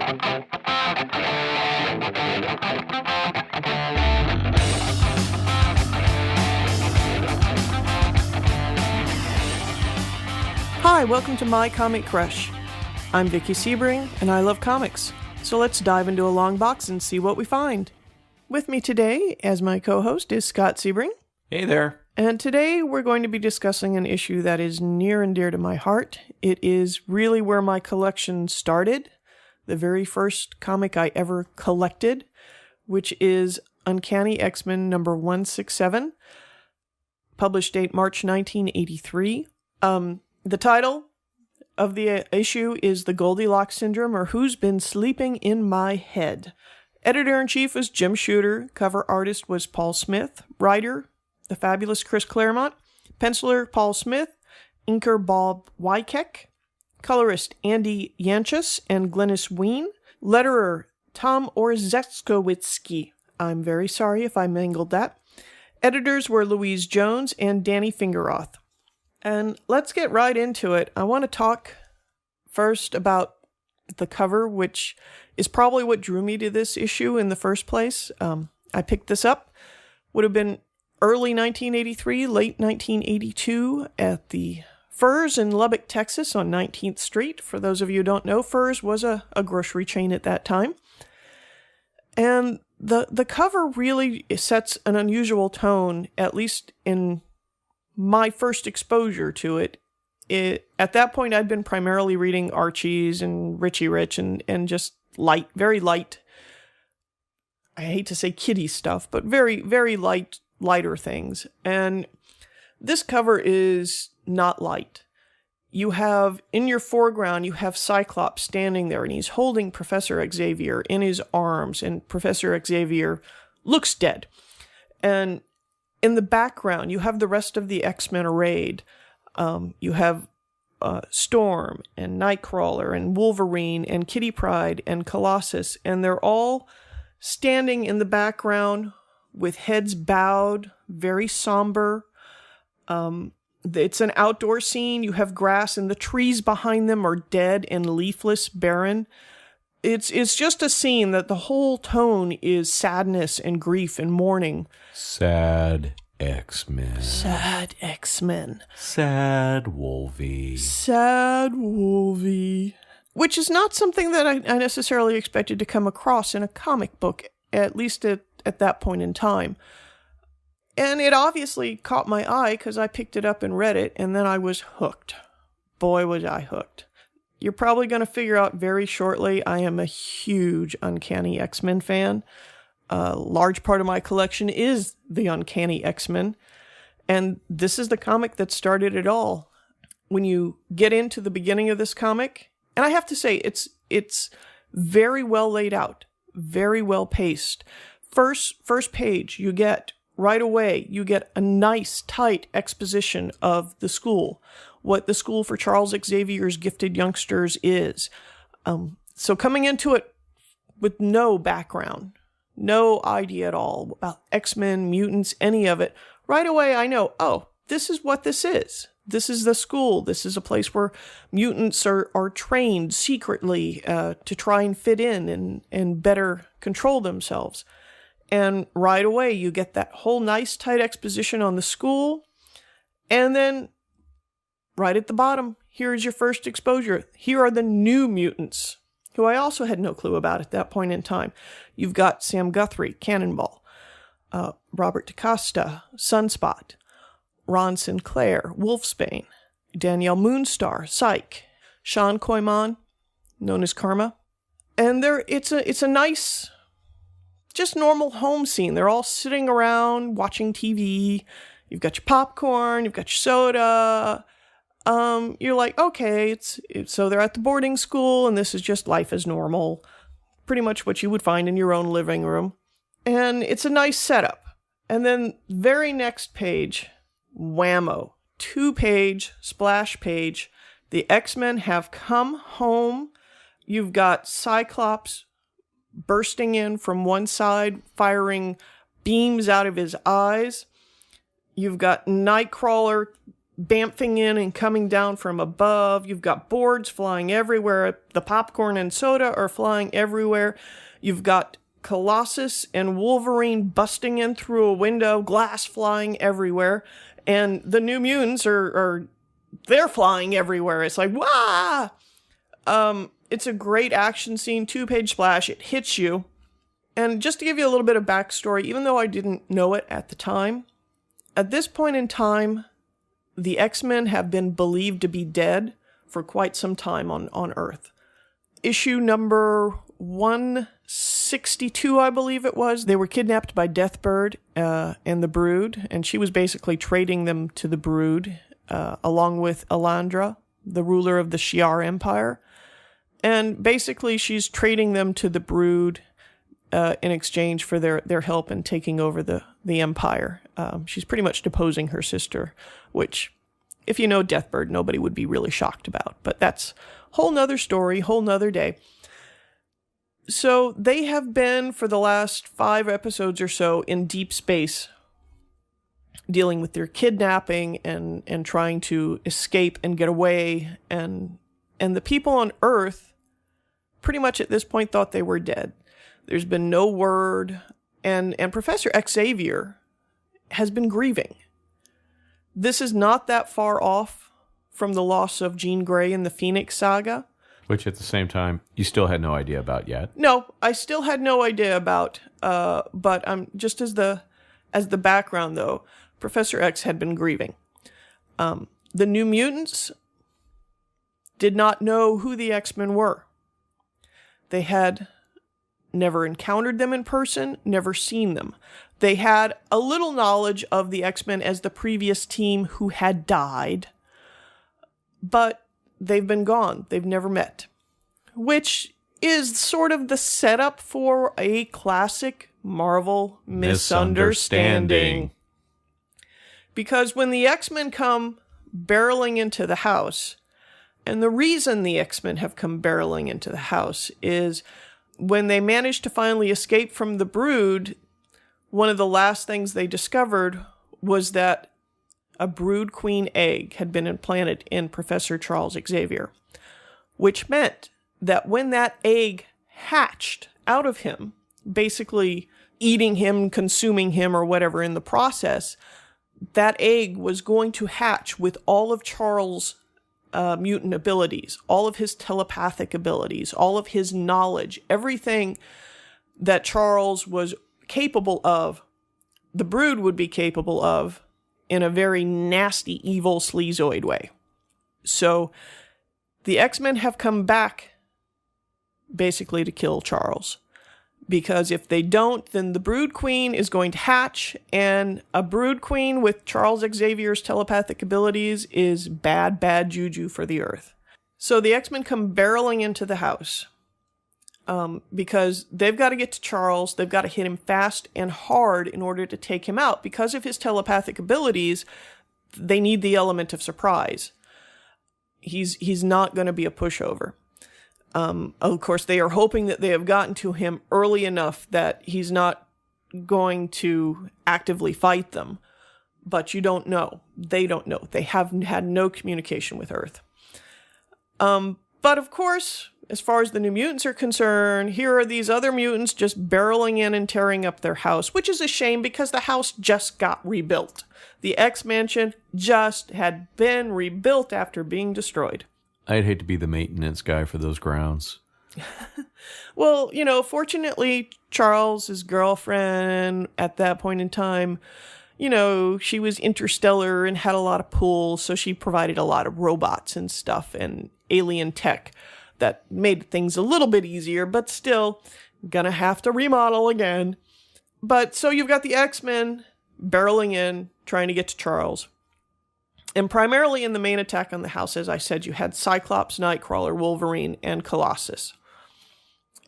Hi, welcome to My Comic Crush. I'm Vickie Sebring, and I love comics. So let's dive into a long box and see what we find. With me today, as my co-host, is Scott Sebring. Hey there. And today we're going to be discussing an issue that is near and dear to my heart. It is really where my collection started. The very first comic I ever collected, which is Uncanny X-Men number 167, published date March 1983. The title of the issue is The Goldilocks Syndrome, or Who's Been Sleeping in My Head. Editor-in-chief was Jim Shooter. Cover artist was Paul Smith. Writer, the fabulous Chris Claremont. Penciler, Paul Smith. Inker, Bob Wykeck. Colorist, Andy Yanchus and Glynis Ween. Letterer, Tom Orzeszkowiecki. I'm very sorry if I mangled that. Editors were Louise Jones and Danny Fingeroth. And let's get right into it. I want to talk first about the cover, which is probably what drew me to this issue in the first place. I picked this up. Would have been early 1983, late 1982 at the Furs in Lubbock, Texas on 19th Street. For those of you who don't know, Furs was a grocery chain at that time. And the cover really sets an unusual tone, at least in my first exposure to it. At that point, I'd been primarily reading Archie's and Richie Rich and just light, very light, I hate to say kiddie stuff, but very, very lighter things. And this cover is not light. You have, in your foreground, you have Cyclops standing there, and he's holding Professor Xavier in his arms, and Professor Xavier looks dead. And in the background, you have the rest of the X-Men arrayed. You have Storm and Nightcrawler and Wolverine and Kitty Pryde and Colossus, and they're all standing in the background with heads bowed, very somber. It's an outdoor scene. You have grass, and the trees behind them are dead and leafless, barren. It's just a scene that the whole tone is sadness and grief and mourning. Sad X-Men. Sad X-Men. Sad Wolvie. Sad Wolvie. Which is not something that I necessarily expected to come across in a comic book, at least at that point in time. And it obviously caught my eye because I picked it up and read it, and then I was hooked. Boy, was I hooked. You're probably going to figure out very shortly, I am a huge Uncanny X-Men fan. A large part of my collection is the Uncanny X-Men. And this is the comic that started it all. When you get into the beginning of this comic, and I have to say, it's very well laid out, very well paced. First page, you get right away, you get a nice, tight exposition of the school, what the school for Charles Xavier's gifted youngsters is. So coming into it with no background, no idea at all about X-Men, mutants, any of it, right away I know, oh, this is what this is. This is the school. This is a place where mutants are trained secretly to try and fit in and better control themselves. And right away you get that whole nice tight exposition on the school, and then right at the bottom, here is your first exposure. Here are the New Mutants, who I also had no clue about at that point in time. You've got Sam Guthrie, Cannonball, Robert DaCosta, Sunspot, Ron Sinclair, Wolfsbane, Danielle Moonstar, Psyche, Sean Koyman, known as Karma. And it's a nice, just normal home scene. They're all sitting around watching TV. You've got your popcorn, you've got your soda. You're like, okay, so they're at the boarding school, and this is just life as normal. Pretty much what you would find in your own living room. And it's a nice setup. And then very next page, whammo, 2-page splash page. The X-Men have come home. You've got Cyclops bursting in from one side, firing beams out of his eyes. You've got Nightcrawler bamfing in and coming down from above. You've got boards flying everywhere. The popcorn and soda are flying everywhere. You've got Colossus and Wolverine busting in through a window, glass flying everywhere. And the New Mutants they're flying everywhere. It's like, wah! It's a great action scene, 2-page splash. It hits you. And just to give you a little bit of backstory, even though I didn't know it at the time, at this point in time, the X-Men have been believed to be dead for quite some time on Earth. Issue number 162, I believe it was, they were kidnapped by Deathbird and the Brood, and she was basically trading them to the Brood, along with Elandra, the ruler of the Shi'ar Empire. And basically she's trading them to the Brood in exchange for their help in taking over the Empire. She's pretty much deposing her sister, which, if you know Deathbird, nobody would be really shocked about. But that's whole nother story, whole nother day. So they have been, for the last 5 episodes or so, in deep space, dealing with their kidnapping and trying to escape and get away. And the people on Earth, pretty much at this point, thought they were dead. There's been no word, and Professor Xavier has been grieving. This is not that far off from the loss of Jean Grey in the Phoenix Saga. Which at the same time, you still had no idea about yet. No, I still had no idea about, but just as the background, though, Professor X had been grieving. The New Mutants did not know who the X-Men were. They had never encountered them in person, never seen them. They had a little knowledge of the X-Men as the previous team who had died, but they've been gone. They've never met, which is sort of the setup for a classic Marvel misunderstanding. Because when the X-Men come barreling into the house, and the reason the X-Men have come barreling into the house is when they managed to finally escape from the Brood, one of the last things they discovered was that a Brood Queen egg had been implanted in Professor Charles Xavier, which meant that when that egg hatched out of him, basically eating him, consuming him, or whatever in the process, that egg was going to hatch with all of Charles' mutant abilities, all of his telepathic abilities, all of his knowledge, everything that Charles was capable of, the Brood would be capable of in a very nasty, evil, sleazoid way. So the X-Men have come back basically to kill Charles. Because if they don't, then the Brood Queen is going to hatch, and a Brood Queen with Charles Xavier's telepathic abilities is bad, bad juju for the Earth. So the X-Men come barreling into the house, because they've got to get to Charles, they've got to hit him fast and hard in order to take him out. Because of his telepathic abilities, they need the element of surprise. He's not going to be a pushover. Of course, they are hoping that they have gotten to him early enough that he's not going to actively fight them. But you don't know. They don't know. They have had no communication with Earth. But of course, as far as the New Mutants are concerned, here are these other mutants just barreling in and tearing up their house, which is a shame because the house just got rebuilt. The X-Mansion just had been rebuilt after being destroyed. I'd hate to be the maintenance guy for those grounds. Well, fortunately, Charles's girlfriend at that point in time, she was interstellar and had a lot of pulls, so she provided a lot of robots and stuff and alien tech that made things a little bit easier, but still gonna have to remodel again. But so you've got the X-Men barreling in, trying to get to Charles. And primarily in the main attack on the house, as I said, you had Cyclops, Nightcrawler, Wolverine, and Colossus.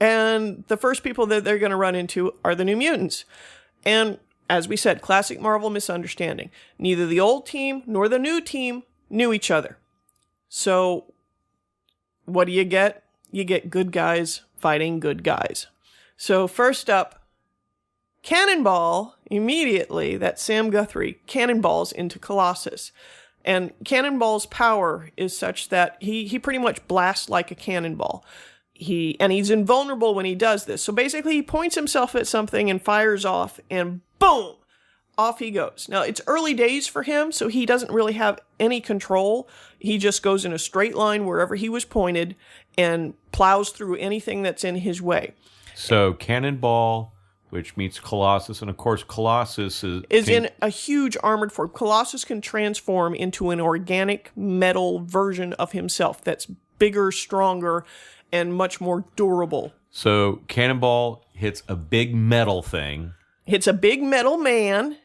And the first people that they're going to run into are the New Mutants. And as we said, classic Marvel misunderstanding. Neither the old team nor the new team knew each other. So what do you get? You get good guys fighting good guys. So first up, Cannonball, immediately, that Sam Guthrie cannonballs into Colossus. And Cannonball's power is such that he pretty much blasts like a cannonball. He's invulnerable when he does this. So basically he points himself at something and fires off, and boom, off he goes. Now, it's early days for him, so he doesn't really have any control. He just goes in a straight line wherever he was pointed and plows through anything that's in his way. So Cannonball, which meets Colossus, and of course Colossus is in a huge armored form. Colossus can transform into an organic metal version of himself that's bigger, stronger, and much more durable. So Cannonball hits a big metal thing. Hits a big metal man,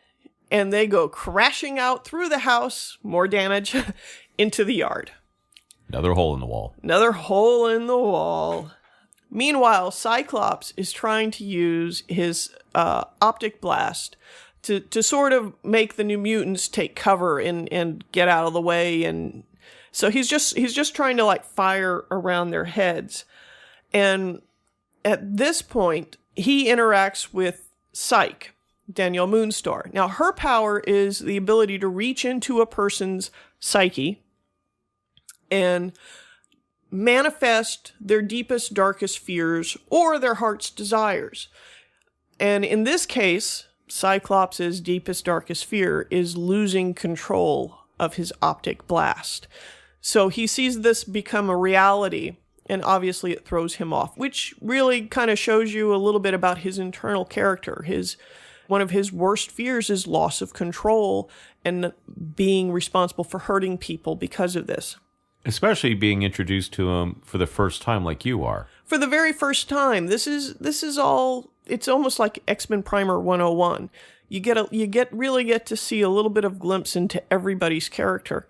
and they go crashing out through the house, more damage, into the yard. Another hole in the wall. Another hole in the wall. Meanwhile, Cyclops is trying to use his optic blast to sort of make the New Mutants take cover and get out of the way, and so he's just trying to like fire around their heads. And at this point, he interacts with Psyche, Danielle Moonstar. Now, her power is the ability to reach into a person's psyche and manifest their deepest, darkest fears or their heart's desires. And in this case, Cyclops' deepest, darkest fear is losing control of his optic blast. So he sees this become a reality, and obviously it throws him off, which really kind of shows you a little bit about his internal character. One of his worst fears is loss of control and being responsible for hurting people because of this. Especially being introduced to him for the first time like you are. For the very first time. This is all, it's almost like X-Men Primer 101. You really get to see a little bit of glimpse into everybody's character.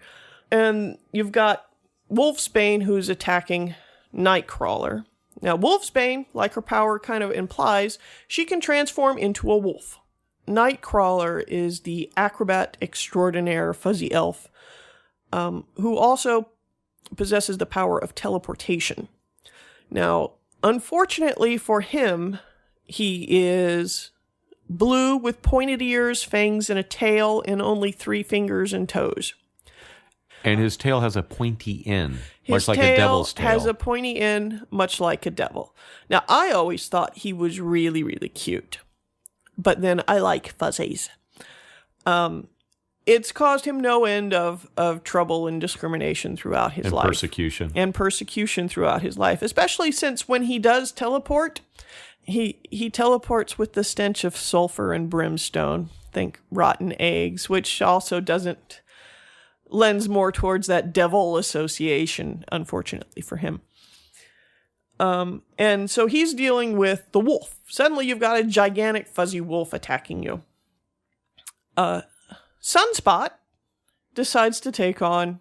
And you've got Wolfsbane, who's attacking Nightcrawler. Now, Wolfsbane, like her power kind of implies, she can transform into a wolf. Nightcrawler is the acrobat extraordinaire fuzzy elf, who also possesses the power of teleportation. Now, unfortunately for him, he is blue with pointed ears, fangs, and a tail, and only 3 fingers and toes. And his tail has a pointy end, much like a devil's tail. His tail has a pointy end, much like a devil. Now, I always thought he was really, really cute. But then I like fuzzies. It's caused him no end of trouble and discrimination throughout his life. And persecution throughout his life, especially since when he does teleport, he teleports with the stench of sulfur and brimstone. Think rotten eggs, which also lends more towards that devil association, unfortunately for him. And so he's dealing with the wolf. Suddenly you've got a gigantic fuzzy wolf attacking you. Sunspot decides to take on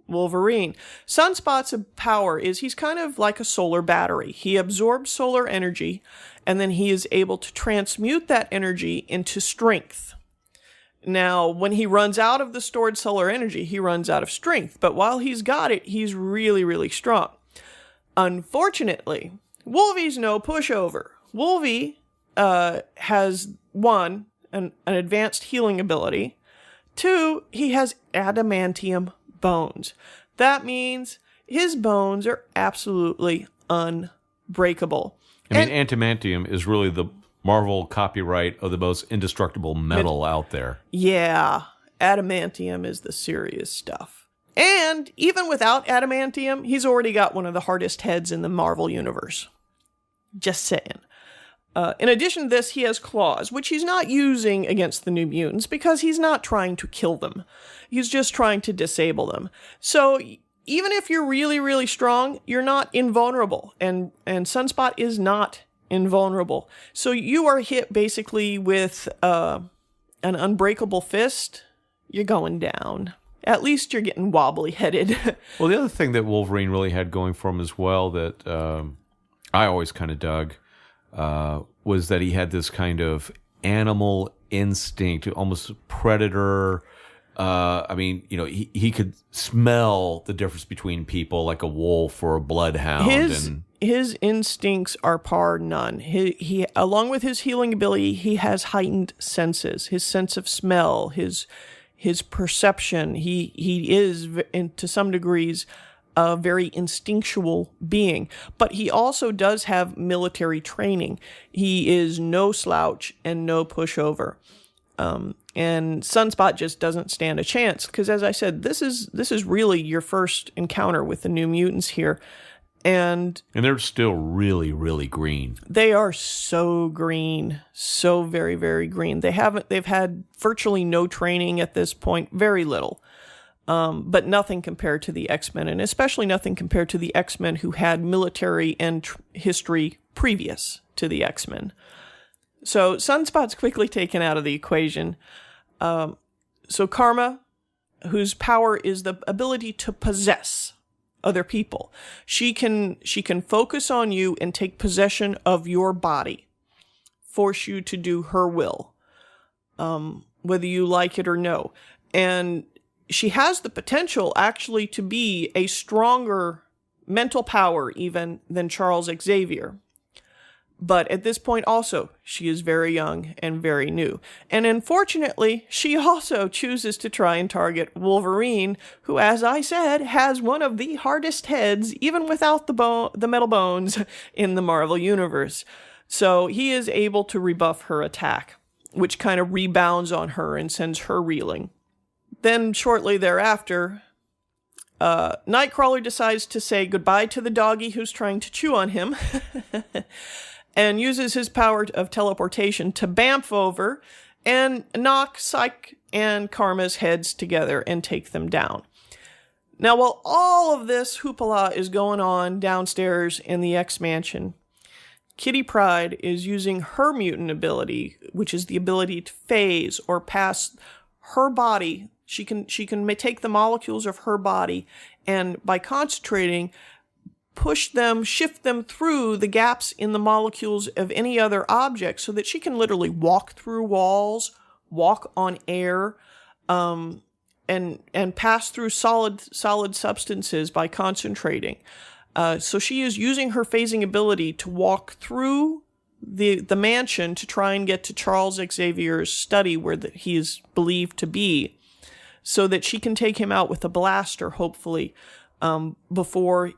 Wolverine. Sunspot's power is he's kind of like a solar battery. He absorbs solar energy, and then he is able to transmute that energy into strength. Now, when he runs out of the stored solar energy, he runs out of strength. But while he's got it, he's really, really strong. Unfortunately, Wolvie's no pushover. Wolvie has, 1, an advanced healing ability. 2, he has adamantium bones. That means his bones are absolutely unbreakable. I mean, adamantium is really the Marvel copyright of the most indestructible metal out there. Yeah, adamantium is the serious stuff. And even without adamantium, he's already got one of the hardest heads in the Marvel universe. Just saying. In addition to this, he has claws, which he's not using against the New Mutants because he's not trying to kill them. He's just trying to disable them. So even if you're really, really strong, you're not invulnerable. And Sunspot is not invulnerable. So you are hit basically with an unbreakable fist, you're going down. At least you're getting wobbly-headed. Well, the other thing that Wolverine really had going for him as well that I always kind of dug was that he had this kind of animal instinct, almost predator. I mean, you know, he could smell the difference between people like a wolf or a bloodhound. His instincts are par none. He along with his healing ability, he has heightened senses. His sense of smell, his his perception. He is, to some degrees, a very instinctual being, but he also does have military training. He is no slouch and no pushover. And Sunspot just doesn't stand a chance because, as I said, this is really your first encounter with the New Mutants here. And they're still really, really green. They are so green, so very, very green. They've had virtually no training at this point, very little. But nothing compared to the X-Men, and especially nothing compared to the X-Men who had military and history previous to the X-Men. So Sunspot's quickly taken out of the equation. So Karma, whose power is the ability to possess other people, she can focus on you and take possession of your body, force you to do her will, whether you like it or no. And she has the potential actually to be a stronger mental power even than Charles Xavier. But at this point also, she is very young and very new. And unfortunately, she also chooses to try and target Wolverine, who, as I said, has one of the hardest heads, even without the metal bones, in the Marvel Universe. So he is able to rebuff her attack, which kind of rebounds on her and sends her reeling. Then shortly thereafter, Nightcrawler decides to say goodbye to the doggy who's trying to chew on him and uses his power of teleportation to bamf over and knock Psyche and Karma's heads together and take them down. Now, while all of this hoopla is going on downstairs in the X-Mansion, Kitty Pryde is using her mutant ability, which is the ability to phase or pass her body. She can take the molecules of her body and by concentrating, shift them through the gaps in the molecules of any other object so that she can literally walk through walls, walk on air, and pass through solid substances by concentrating. So she is using her phasing ability to walk through the mansion to try and get to Charles Xavier's study where he is believed to be, so that she can take him out with a blaster, hopefully, before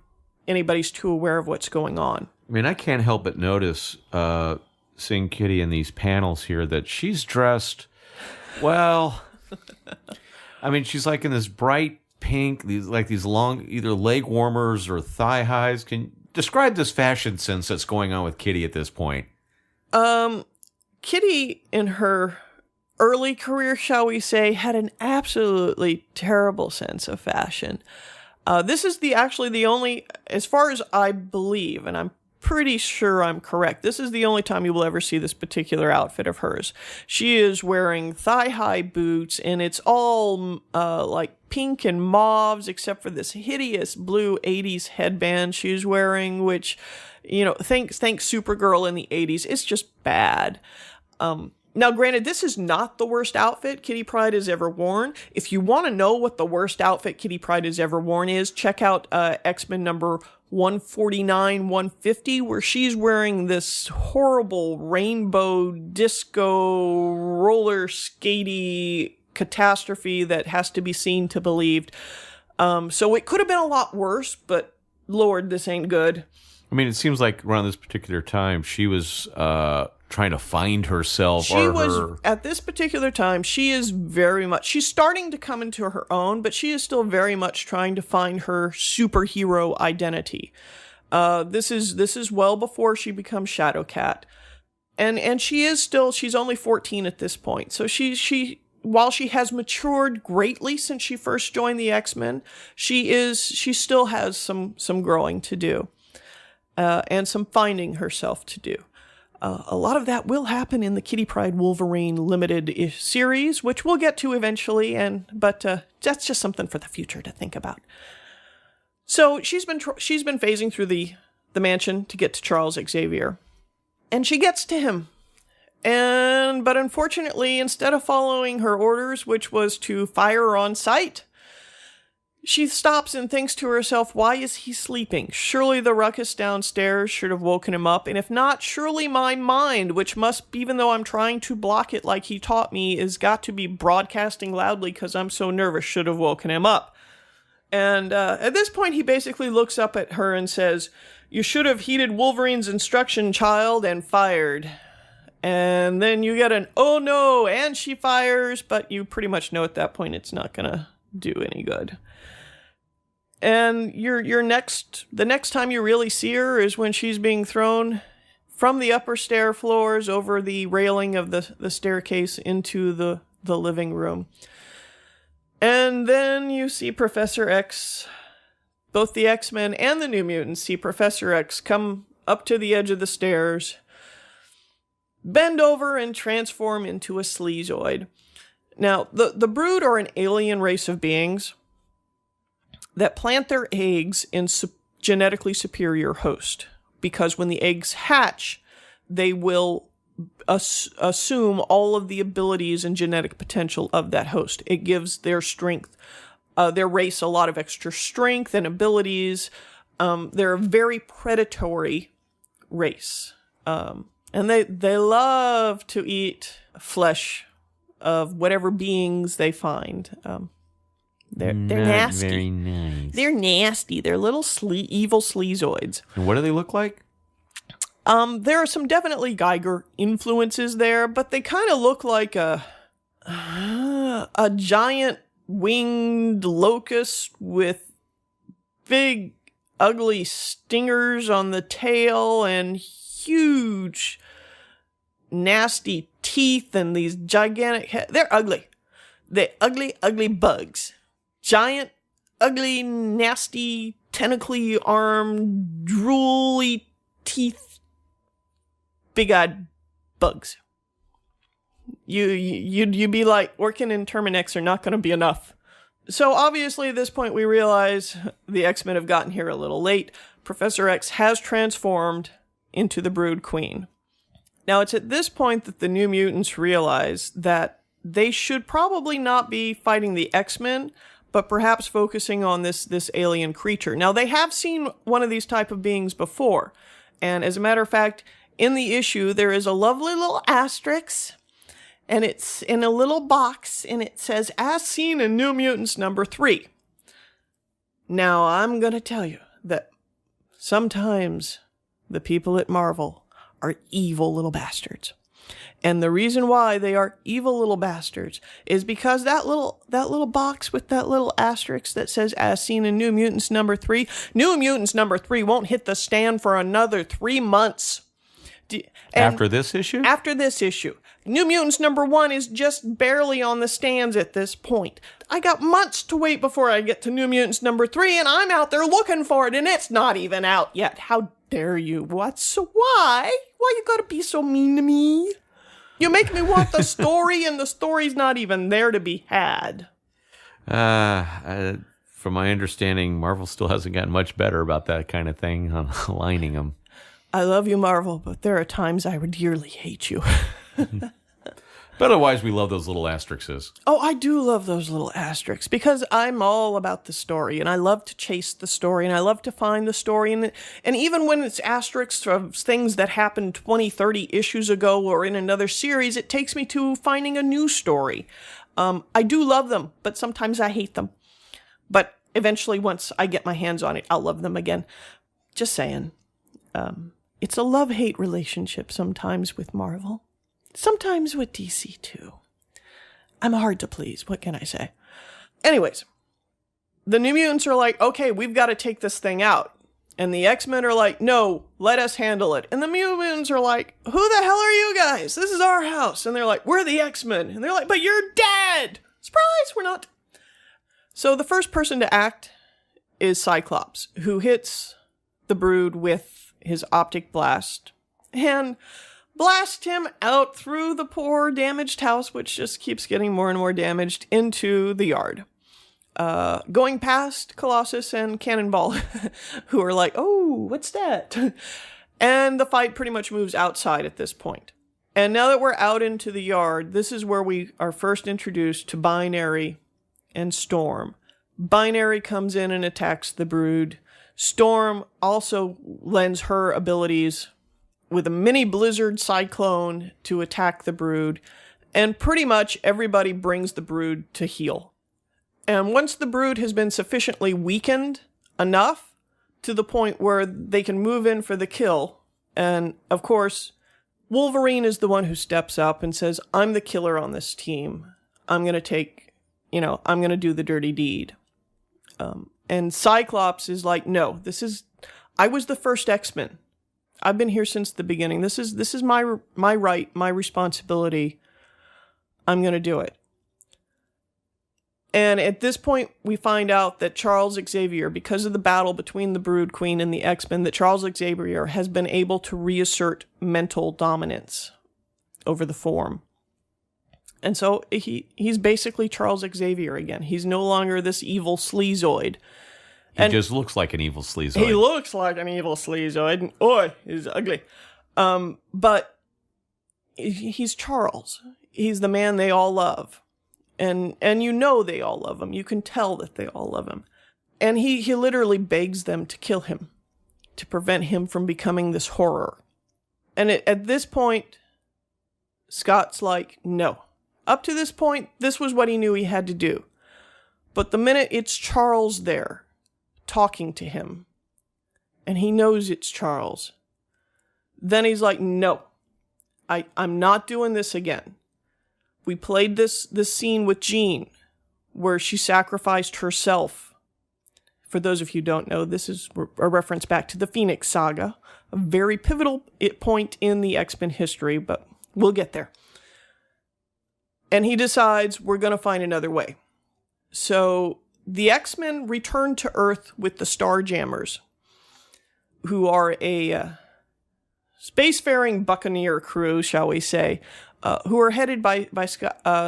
anybody's too aware of what's going on. I mean, I can't help but notice, seeing Kitty in these panels here, that she's dressed, well, I mean, she's like in this bright pink, these long, either leg warmers or thigh highs. Can you describe this fashion sense that's going on with Kitty at this point? Kitty, in her early career, shall we say, had an absolutely terrible sense of fashion. This is actually the only, as far as I believe, and I'm pretty sure I'm correct, this is the only time you will ever see this particular outfit of hers. She is wearing thigh-high boots, and it's all like pink and mauves, except for this hideous blue 80s headband she's wearing, which, think Supergirl in the 80s. It's just bad. Now, granted, this is not the worst outfit Kitty Pryde has ever worn. If you want to know what the worst outfit Kitty Pryde has ever worn is, check out X-Men number 149, 150, where she's wearing this horrible rainbow disco roller skatey catastrophe that has to be seen to believed. So it could have been a lot worse, but Lord, this ain't good. I mean, it seems like around this particular time, she was trying to find herself. At this particular time, she's starting to come into her own, but she is still very much trying to find her superhero identity. This is well before she becomes Shadowcat. And she's only 14 at this point. So while she has matured greatly since she first joined the X-Men, she still has some growing to do. And some finding herself to do. A lot of that will happen in the Kitty Pryde Wolverine limited series, which we'll get to eventually, but that's just something for the future to think about. So she's been phasing through the mansion to get to Charles Xavier, and she gets to him. But unfortunately, instead of following her orders, which was to fire on sight, She stops and thinks to herself, why is he sleeping? Surely the ruckus downstairs should have woken him up, and if not, surely my mind, which must, even though I'm trying to block it like he taught me, is got to be broadcasting loudly because I'm so nervous, should have woken him up. And at this point, he basically looks up at her and says, you should have heeded Wolverine's instruction, child, and fired. And then you get an, oh no, and she fires, but you pretty much know at that point it's not going to do any good. And the next time you really see her is when she's being thrown from the upper stair floors over the railing of the staircase into the living room. And then you see Professor X, both the X-Men and the New Mutants see Professor X come up to the edge of the stairs, bend over and transform into a sleazoid. Now, the Brood are an alien race of beings that plant their eggs in genetically superior host, because when the eggs hatch, they will assume all of the abilities and genetic potential of that host. It gives their race a lot of extra strength and abilities. They're a very predatory race. And they love to eat flesh of whatever beings they find. They're nasty. Very nice. They're nasty. They're little evil sleazoids. And what do they look like? There are some definitely Geiger influences there, but they kind of look like a giant winged locust with big, ugly stingers on the tail and huge, nasty teeth and these gigantic heads. They're ugly. They're ugly, ugly bugs. Giant, ugly, nasty, tentacly armed, drooly teeth, big-eyed bugs. You'd be like, working in Terminex are not going to be enough. So obviously at this point we realize the X-Men have gotten here a little late. Professor X has transformed into the Brood Queen. Now it's at this point that the New Mutants realize that they should probably not be fighting the X-Men, but perhaps focusing on this alien creature. Now, they have seen one of these type of beings before. And as a matter of fact, in the issue, there is a lovely little asterisk, and it's in a little box, and it says, as seen in New Mutants number 3. Now, I'm going to tell you that sometimes the people at Marvel are evil little bastards. And the reason why they are evil little bastards is because that little box with that little asterisk that says, as seen in New Mutants number 3, New Mutants number 3 won't hit the stand for another 3 months. After this issue? After this issue. New Mutants number 1 is just barely on the stands at this point. I got months to wait before I get to New Mutants number 3, and I'm out there looking for it, and it's not even out yet. How dare you? Why? Why you gotta be so mean to me? You make me want the story, and the story's not even there to be had. From my understanding, Marvel still hasn't gotten much better about that kind of thing, on aligning them. I love you, Marvel, but there are times I would dearly hate you. But otherwise, we love those little asterisks. Oh, I do love those little asterisks because I'm all about the story, and I love to chase the story, and I love to find the story. And even when it's asterisks of things that happened 20, 30 issues ago or in another series, it takes me to finding a new story. I do love them, but sometimes I hate them. But eventually, once I get my hands on it, I'll love them again. Just saying. It's a love-hate relationship sometimes with Marvel. Sometimes with DC, too. I'm hard to please. What can I say? Anyways, the New Mutants are like, okay, we've got to take this thing out. And the X-Men are like, no, let us handle it. And the New Mutants are like, who the hell are you guys? This is our house. And they're like, we're the X-Men. And they're like, but you're dead. Surprise, we're not. So the first person to act is Cyclops, who hits the Brood with his optic blast. And blast him out through the poor damaged house, which just keeps getting more and more damaged, into the yard. Going past Colossus and Cannonball, who are like, oh, what's that? And the fight pretty much moves outside at this point. And now that we're out into the yard, this is where we are first introduced to Binary and Storm. Binary comes in and attacks the Brood. Storm also lends her abilities with a mini blizzard cyclone to attack the Brood. And pretty much everybody brings the Brood to heel. And once the Brood has been sufficiently weakened enough to the point where they can move in for the kill, and of course, Wolverine is the one who steps up and says, I'm the killer on this team. I'm going to do the dirty deed. And Cyclops is like, no, I was the first X-Men. I've been here since the beginning. This is my right, my responsibility. I'm going to do it. And at this point, we find out that Charles Xavier, because of the battle between the Brood Queen and the X-Men, that Charles Xavier has been able to reassert mental dominance over the form. And so he's basically Charles Xavier again. He's no longer this evil sleazoid. He just looks like an evil sleazoid. He looks like an evil sleazoid. And, oh, he's ugly. But he's Charles. He's the man they all love. And they all love him. You can tell that they all love him. And he literally begs them to kill him, to prevent him from becoming this horror. And at this point, Scott's like, no. Up to this point, this was what he knew he had to do. But the minute it's Charles there, talking to him, and he knows it's Charles, then he's like, no, I'm not doing this again. We played this scene with Jean, where she sacrificed herself. For those of you who don't know, this is a reference back to the Phoenix Saga, a very pivotal point in the X-Men history, but we'll get there. And he decides we're going to find another way. So the X-Men return to Earth with the Starjammers, who are a spacefaring buccaneer crew, shall we say, who are headed by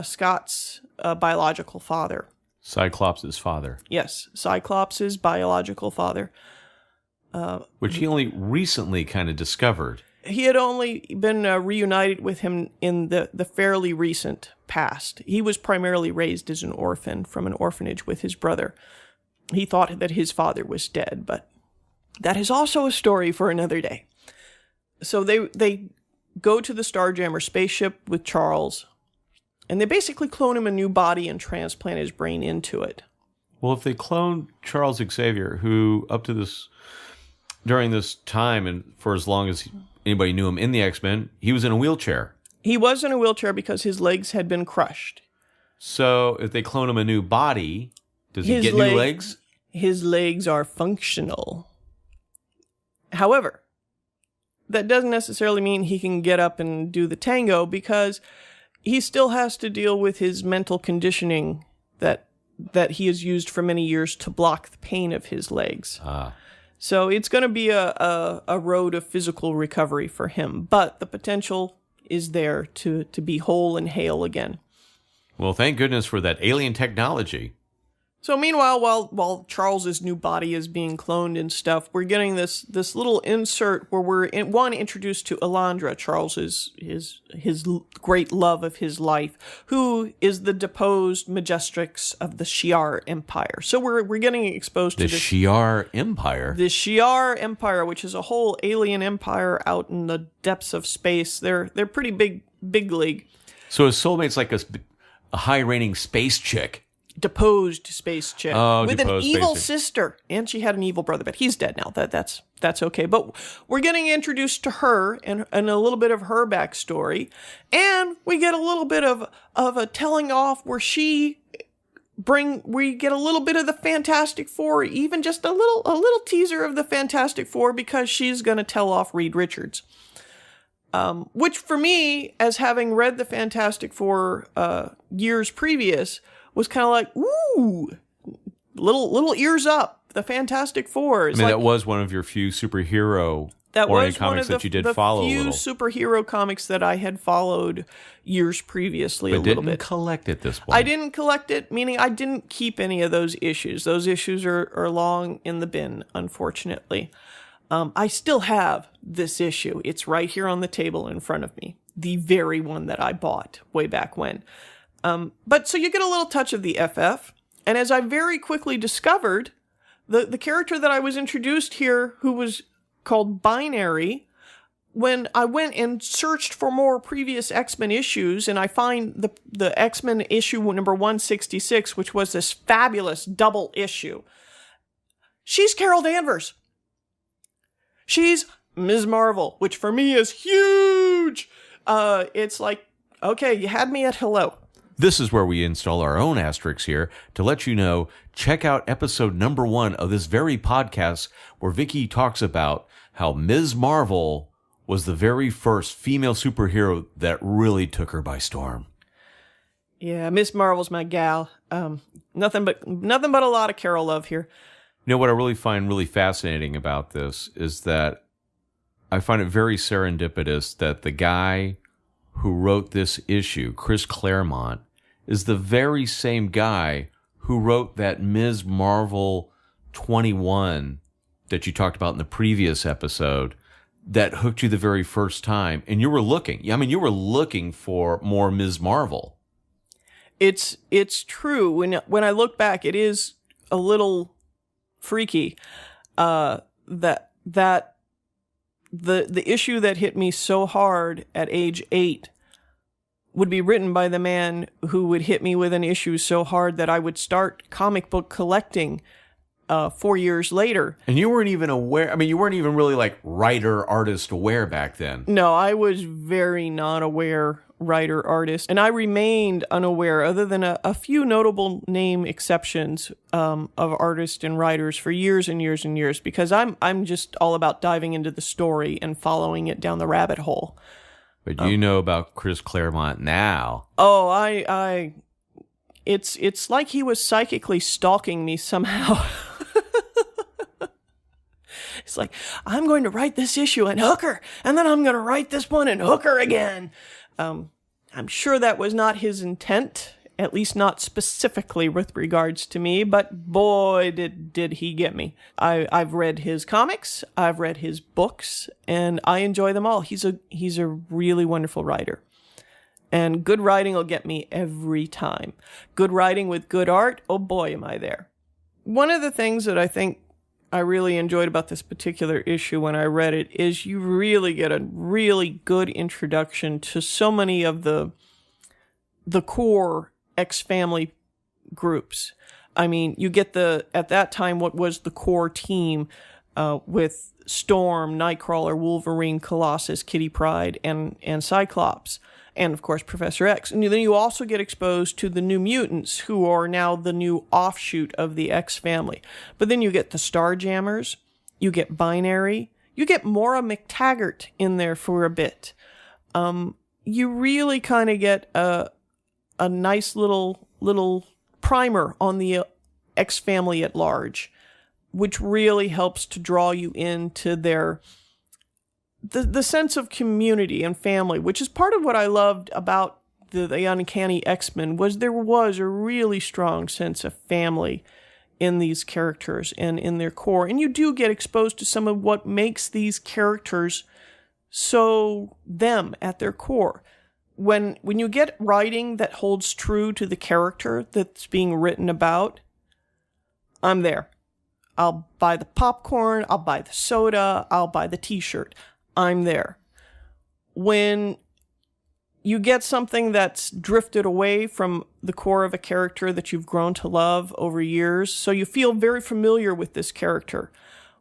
Scott's biological father. Cyclops' father. Yes, Cyclops' biological father. Which he only recently kind of discovered. He had only been reunited with him in the fairly recent past. He was primarily raised as an orphan from an orphanage with his brother. He thought that his father was dead, but that is also a story for another day. So they go to the Starjammer spaceship with Charles, and they basically clone him a new body and transplant his brain into it. Well, if they clone Charles Xavier, who up to this, during this time and for as long as anybody knew him in the X-Men, he was in a wheelchair. He was in a wheelchair because his legs had been crushed. So if they clone him a new body, does he get new legs? His legs are functional. However, that doesn't necessarily mean he can get up and do the tango, because he still has to deal with his mental conditioning that he has used for many years to block the pain of his legs. So it's going to be a road of physical recovery for him, but the potential is there to be whole and hale again. Well, thank goodness for that alien technology. So meanwhile, while Charles's new body is being cloned and stuff, we're getting this little insert where we're introduced to Elandra, Charles's his great love of his life, who is the deposed Majestrix of the Shi'ar Empire. So we're getting exposed to the Shi'ar Empire. The Shi'ar Empire, which is a whole alien empire out in the depths of space. They're pretty big league. So his soulmate's like a high-ranking space chick. Deposed space chick with an evil sister, and she had an evil brother, but he's dead now. That's okay. But we're getting introduced to her and a little bit of her backstory, and we get a little bit of a telling off where we get a little bit of the Fantastic Four, even just a little teaser of the Fantastic Four, because she's going to tell off Reed Richards. Which for me, as having read the Fantastic Four years previous, was kind of like, ooh, little ears up. The Fantastic Four. That was one of your few superhero-oriented comics that you did follow a little. The few superhero comics that I had followed years previously a little bit. But didn't collect it this point. I didn't collect it, meaning I didn't keep any of those issues. Those issues are long in the bin, unfortunately. I still have this issue. It's right here on the table in front of me. The very one that I bought way back when. But so you get a little touch of the FF. And as I very quickly discovered, the character that I was introduced here, who was called Binary, when I went and searched for more previous X-Men issues, and I find the X-Men issue number 166, which was this fabulous double issue, she's Carol Danvers. She's Ms. Marvel, which for me is huge. It's like, okay, you had me at hello. This is where we install our own asterisks here to let you know, check out episode number 1 of this very podcast where Vickie talks about how Ms. Marvel was the very first female superhero that really took her by storm. Yeah, Ms. Marvel's my gal. Nothing but a lot of Carol love here. You know what I really find really fascinating about this is that I find it very serendipitous that the guy who wrote this issue, Chris Claremont, is the very same guy who wrote that Ms. Marvel 21 that you talked about in the previous episode that hooked you the very first time. And you were looking. You were looking for more Ms. Marvel. It's true. When I look back, it is a little freaky that the issue that hit me so hard at age 8 would be written by the man who would hit me with an issue so hard that I would start comic book collecting 4 years later. And you weren't even aware. You weren't even really like writer, artist aware back then. No, I was very non-aware writer, artist. And I remained unaware, other than a few notable name exceptions of artists and writers for years and years and years, because I'm just all about diving into the story and following it down the rabbit hole. But you know about Chris Claremont now. Oh, it's like he was psychically stalking me somehow. It's like, I'm going to write this issue and hook her, and then I'm going to write this one and hook her again. I'm sure that was not his intent, at least not specifically with regards to me, but boy, did he get me. I've read his comics, I've read his books, and I enjoy them all. He's a really wonderful writer. And good writing will get me every time. Good writing with good art, oh boy, am I there. One of the things that I think I really enjoyed about this particular issue when I read it is you really get a really good introduction to so many of the core X-Family groups. You get at that time, what was the core team with Storm, Nightcrawler, Wolverine, Colossus, Kitty Pryde, and Cyclops. And, of course, Professor X. And then you also get exposed to the New Mutants, who are now the new offshoot of the X family. But then you get the Starjammers, you get Binary, you get Maura McTaggart in there for a bit. You really kind of get a nice little primer on the X family at large, which really helps to draw you into their... The sense of community and family, which is part of what I loved about the Uncanny X-Men, was there was a really strong sense of family in these characters and in their core. And you do get exposed to some of what makes these characters so them at their core. When you get writing that holds true to the character that's being written about, I'm there. I'll buy the popcorn, I'll buy the soda, I'll buy the t-shirt. I'm there. When you get something that's drifted away from the core of a character that you've grown to love over years, so you feel very familiar with this character.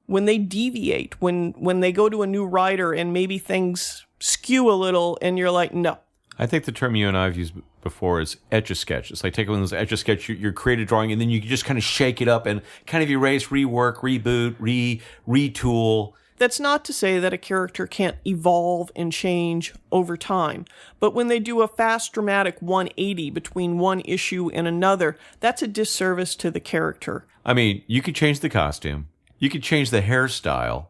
When they deviate, when they go to a new writer and maybe things skew a little and you're like, no. I think the term you and I have used before is etch-a-sketch. It's like taking one of those etch-a-sketch, your creative drawing, and then you can just kind of shake it up and kind of erase, rework, reboot, retool. That's not to say that a character can't evolve and change over time. But when they do a fast, dramatic 180 between one issue and another, that's a disservice to the character. You could change the costume. You could change the hairstyle.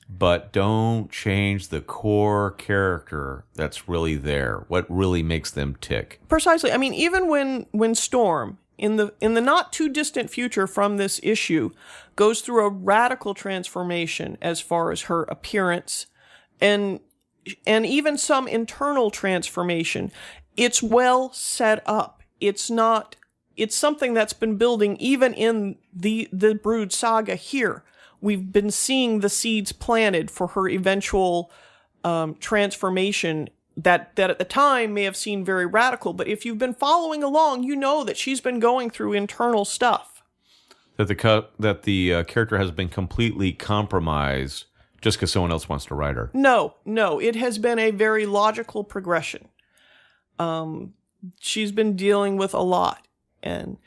But don't change the core character that's really there. What really makes them tick. Precisely. Even when Storm, in the not too distant future from this issue, goes through a radical transformation as far as her appearance and even some internal transformation, it's well set up. It's not it's something that's been building even in the Brood saga here. We've been seeing the seeds planted for her eventual transformation that at the time may have seemed very radical, but if you've been following along, you know that she's been going through internal stuff. That the character has been completely compromised just because someone else wants to write her. No, it has been a very logical progression. She's been dealing with a lot, and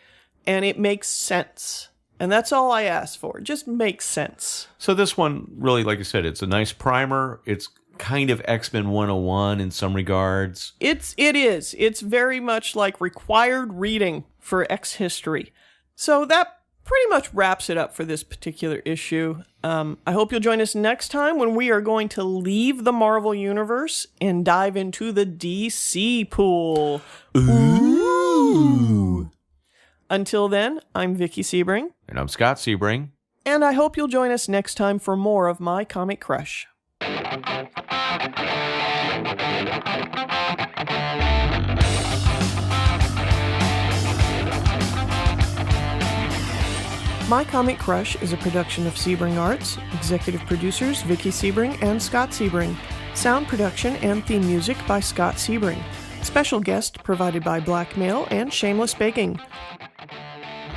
it makes sense. And that's all I ask for. It just makes sense. So this one, really, like I said, it's a nice primer. It's kind of X-Men 101 in some regards. It is. It's very much like required reading for X history. So that pretty much wraps it up for this particular issue. I hope you'll join us next time when we are going to leave the Marvel Universe and dive into the DC pool. Ooh. Until then, I'm Vickie Sebring. And I'm Scott Sebring. And I hope you'll join us next time for more of My Comic Crush. My Comic Crush is a production of Sebring Arts, executive producers Vickie Sebring and Scott Sebring, sound production and theme music by Scott Sebring, special guest provided by Blackmail and Shameless Baking.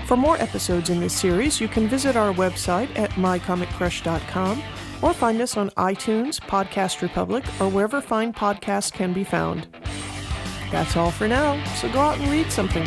For more episodes in this series, you can visit our website at mycomiccrush.com or find us on iTunes, Podcast Republic, or wherever fine podcasts can be found. That's all for now, so go out and read something.